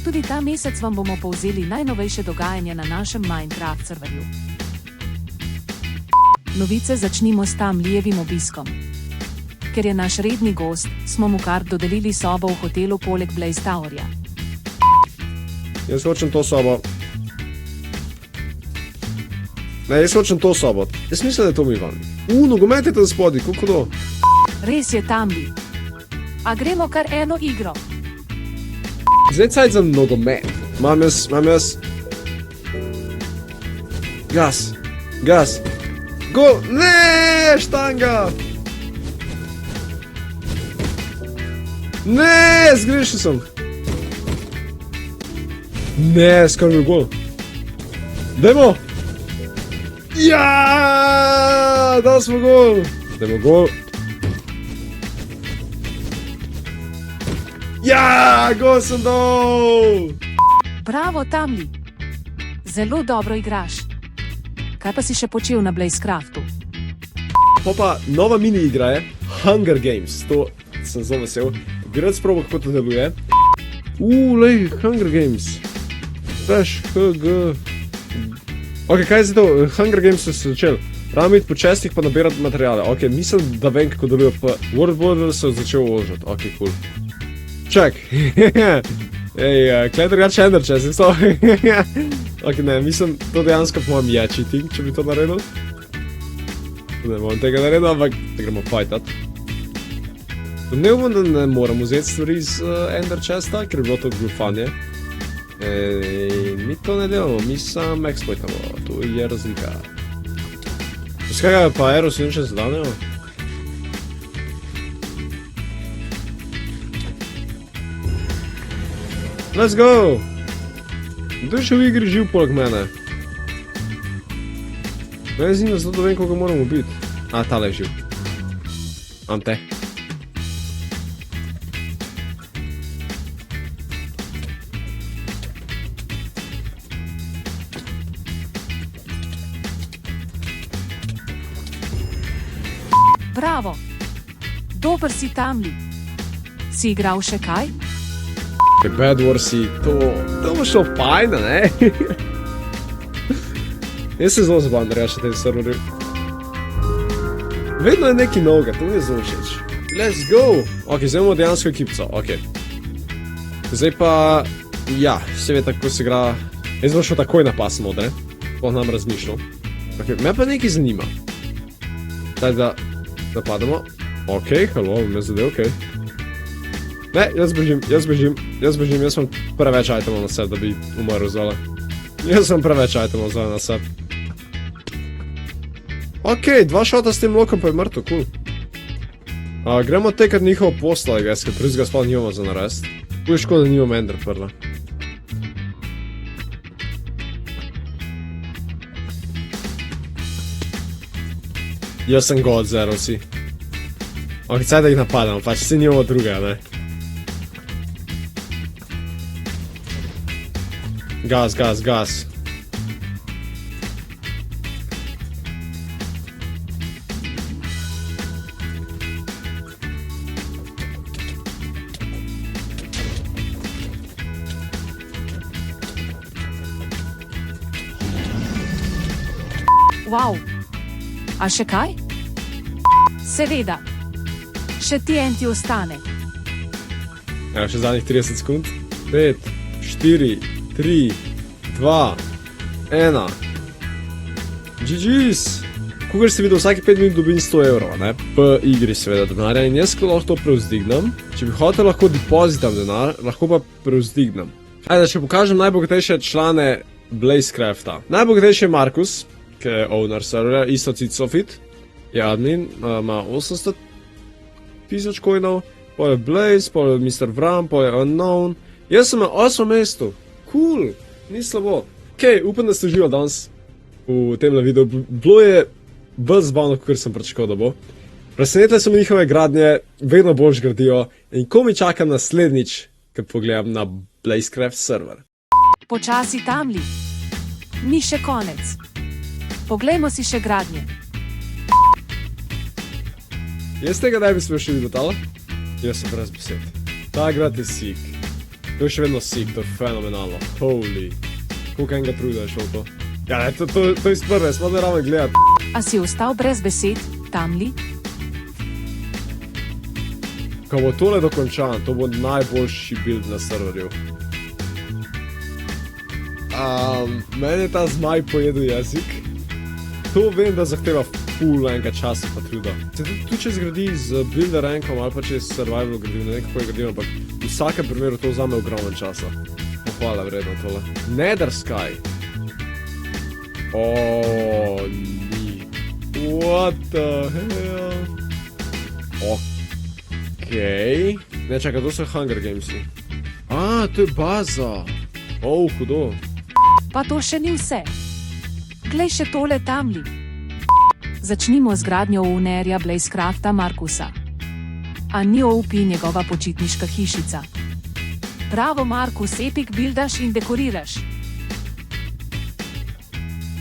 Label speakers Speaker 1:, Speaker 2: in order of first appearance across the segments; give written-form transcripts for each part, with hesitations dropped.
Speaker 1: Tudi ta mesec vam bomo povzeli najnovejše dogajanje na našem Minecraft serverju. Novice začnimo s Tamlijevim obiskom. Ker je naš redni gost, smo mu kar dodelili sobo v hotelu poleg Blaze Towerja.
Speaker 2: Jaz hočem to sobo. Ne, jaz hočem to sobo. Jaz mislim, da je to mi van. Nogomet je tam spodaj, kako to?
Speaker 1: Res je Tamli. A gremo kar eno igro.
Speaker 2: Zdaj cajt za nogomet. Imam jaz. Gas. Gol! Ne, štanga! Ne, zgrešil sem. Ne, skoro je gol. Dajmo! Ja, dal smo gol. Dajmo gol. Ja, gol sem dal.
Speaker 1: Bravo Tamli. Zelo dobro igraš. Kaj pa si še počel na Blazecraftu?
Speaker 2: Pa nova mini igra je Hunger Games. To sem zelo vesel. Bi rad sprobal, kako to deluje. Lej, Hunger Games. Veš, Ok, kaj je zdaj to? Hunger Games so se začel. Rabim iti po čestih pa nabirati materijale. Ok, mislim, da vem, kako deluje pa World Border se začel uložiti. Ok, cool. Čak. Ej, klej drugače Ender Chest, in so. Ok, ne, mislim, to dejansko po mojem je cheating, če bi to naredil. Ne bom tega naredil, ampak da gremo fajtat. Ne bom, da ne moram vzeti stvari iz Ender Chesta, ker bi bilo to glufanje. Mi to ne delamo, mi sam exploitamo, to je razlika. Skaj pa Aero si niče zadanejo? Let's go! Kdo je še v igri živ poleg mene? Mene zanima zato, da vem, koga moramo biti. Tale je živ. Imam te.
Speaker 1: Bravo. Dober si Tamli. Si igral še kaj?
Speaker 2: Bad Warsi, to bo šlo fajn, ne? Jaz se zelo zabavam, da reči tem serverju. Vedno je nekaj novega, to mi je zelo všeč. Let's go! Ok, zdaj imamo dejansko ekipco, ok. Zdaj pa, ja, se ve tako se igra. Jaz bom šel takoj na pas modre, pa nam razmišljal. Ok, me pa nekaj zanima. Daj da pademo. Ok, hello, me zadev, ok. Ne, jaz bežim, jaz sem preveč itemov na sebi, da bi umrl zole. Jaz sem preveč itemov zole na sebi. Ok, 2 šota s tem lokom pa je mrtvo, cool. Gremo tekat njihovo posla, ker drugega spal nimamo za narediti. Tu je škoda, da nimamo Ender Pearla. Jaz sem god zero vsi. Ok, caj da jih napadamo, pač vsi nimamo drugega, ne? Gas.
Speaker 1: Wow. A še kaj? Seveda. Še TNT ostane.
Speaker 2: Evo, še zadnjih 30 sekund. 5, 4, 3, 2, 1. GG's! Kukor ste videl, vsake 5 minut dobim 100 evrov, ne? Po igri seveda denarja in jaz lahko to prevzdignem. Če bi hotel, lahko depozitam denar, lahko pa prevzdignem. Ajde, če pokažem najbogatejše člane Blazecrafta. Najbogatejši je Markus, ki je owner serverja, isto Citsofit, je admin, ima 800 000 coinov, pol je Blaze, pol je Mr. Vram, pol je Unknown. Jaz sem na 8. mestu. Cool, ni slabo. Ok, upam, da ste uživali danes v temle videu. Bilo je bolj zabavno, kot sem pričakoval, da bo. Presenetile so mi njihove gradnje, vedno boljš gradijo in ko mi čakam naslednjič, ko pogledam na Blazecraft server.
Speaker 1: Počasi Tamli. Ni še konec. Poglejmo si še gradnje.
Speaker 2: Jaz tega ne bi smel še videti, ali? Jaz sem brez besed. Ta grad je sik. To je še vedno sik, to je fenomenalno. Holy. Koliko enega truda je šlo to? Ja, ne, to iz prve, smo ne ravno gledati.
Speaker 1: A si ostal brez besed, Tamli?
Speaker 2: Ko bo tole dokončan, to bo najboljši build na serverju. Meni je ta zmaj pojedel jezik. To vem, da zahteva ful enega časa pa truda. Se tudi če zgradi z builder rankom ali pa če je survival gradiv, ne vem kako je gradiv, ampak v vsakem primeru to vzame ogromno časa. Pohvala vredno tole. Nether Sky. Ni. What the hell? Okej. Ne, čakaj, to so Hunger Gamesi. To je baza. Hudo.
Speaker 1: Pa to še ni vse. Glej še tole, Tamli. Začnimo z gradnjo ownerja Blazecrafta Markusa. A ni OP njegova počitniška hišica. Bravo, Markus, epic buildaš in dekoriraš.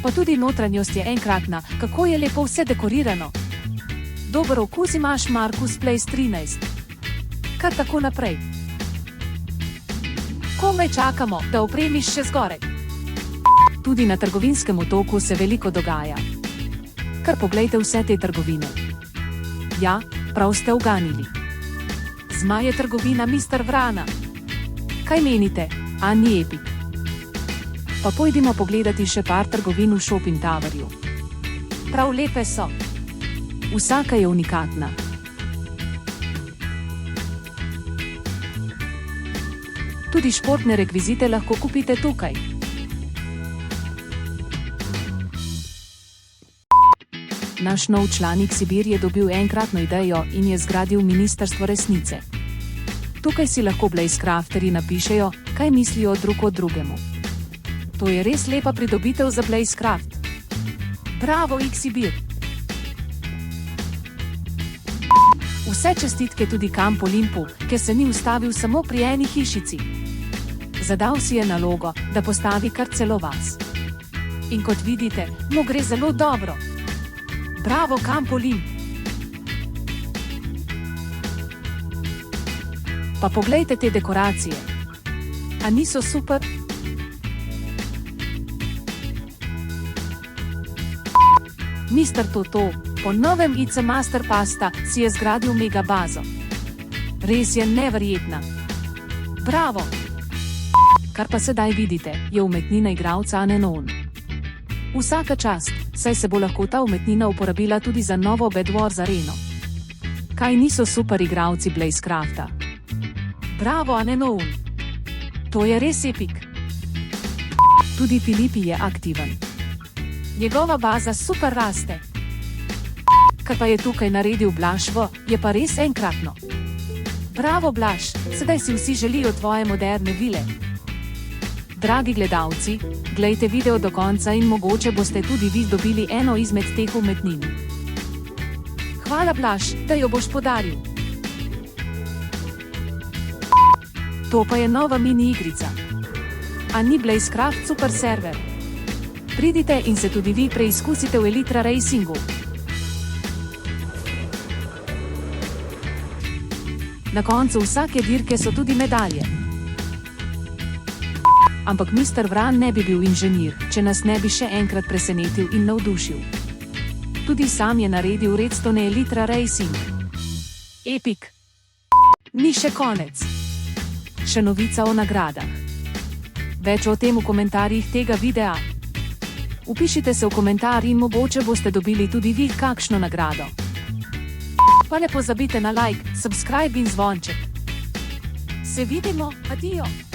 Speaker 1: Pa tudi notranjost je enkratna, kako je lepo vse dekorirano. Dober okus imaš, Markus Blaze 13. Kar tako naprej. Komaj čakamo, da opremiš še zgoraj. Tudi na trgovinskem otoku se veliko dogaja. Kar poglejte vse te trgovine. Ja, prav ste uganili. Zmaj je trgovina Mr. Vrana. Kaj menite, a ni epik? Pa pojdimo pogledati še par trgovin v Shopping Towerju. Prav lepe so. Vsaka je unikatna. Tudi športne rekvizite lahko kupite tukaj. Naš nov članik Sibir je dobil enkratno idejo in je zgradil Ministrstvo resnice. Tukaj si lahko Blazecrafterji napišejo, kaj mislijo drug o drugemu. To je res lepa pridobitev za Blazecraft. Bravo, Xibir! Vse čestitke tudi Camp Olimpu, ki se ni ustavil samo pri eni hišici. Zadal si je nalogo, da postavi kar celo vas. In kot vidite, mu gre zelo dobro. Bravo, Camp Olimp! Pa poglejte te dekoracije. A niso super? Mr. Toto, po novem IC Master Pasta si je zgradil mega bazo. Res je neverjetna. Bravo! Kar pa sedaj vidite, je umetnina igralca Anenon. Vsaka čast, saj se bo lahko ta umetnina uporabila tudi za novo Bed Wars areno. Kaj niso super igralci Blazecrafta? Bravo, Anenon! To je res epik. Tudi Filipi je aktiven. Njegova baza super raste. Kar pa je tukaj naredil Blažvo, je pa res enkratno. Bravo, Blaž, sedaj si vsi želijo tvoje moderne vile. Dragi gledalci, glejte video do konca in mogoče boste tudi vi dobili eno izmed teh umetnin. Hvala, Blaž, da jo boš podaril. To pa je nova mini igrica. A ni Blazecraft super server? Pridite in se tudi vi preizkusite v Elytra Racingu. Na koncu vsake dirke so tudi medalje. Ampak Mr. Vran ne bi bil inženir, če nas ne bi še enkrat presenetil in navdušil. Tudi sam je naredil Redstone Elytra Racing. Epik! Ni še konec. Še novica o nagradah. Več o tem v komentarjih tega videa. Upišite se v komentar in mogoče boste dobili tudi vi kakšno nagrado. Pa ne pozabite na like, subscribe in zvonček. Se vidimo, adijo!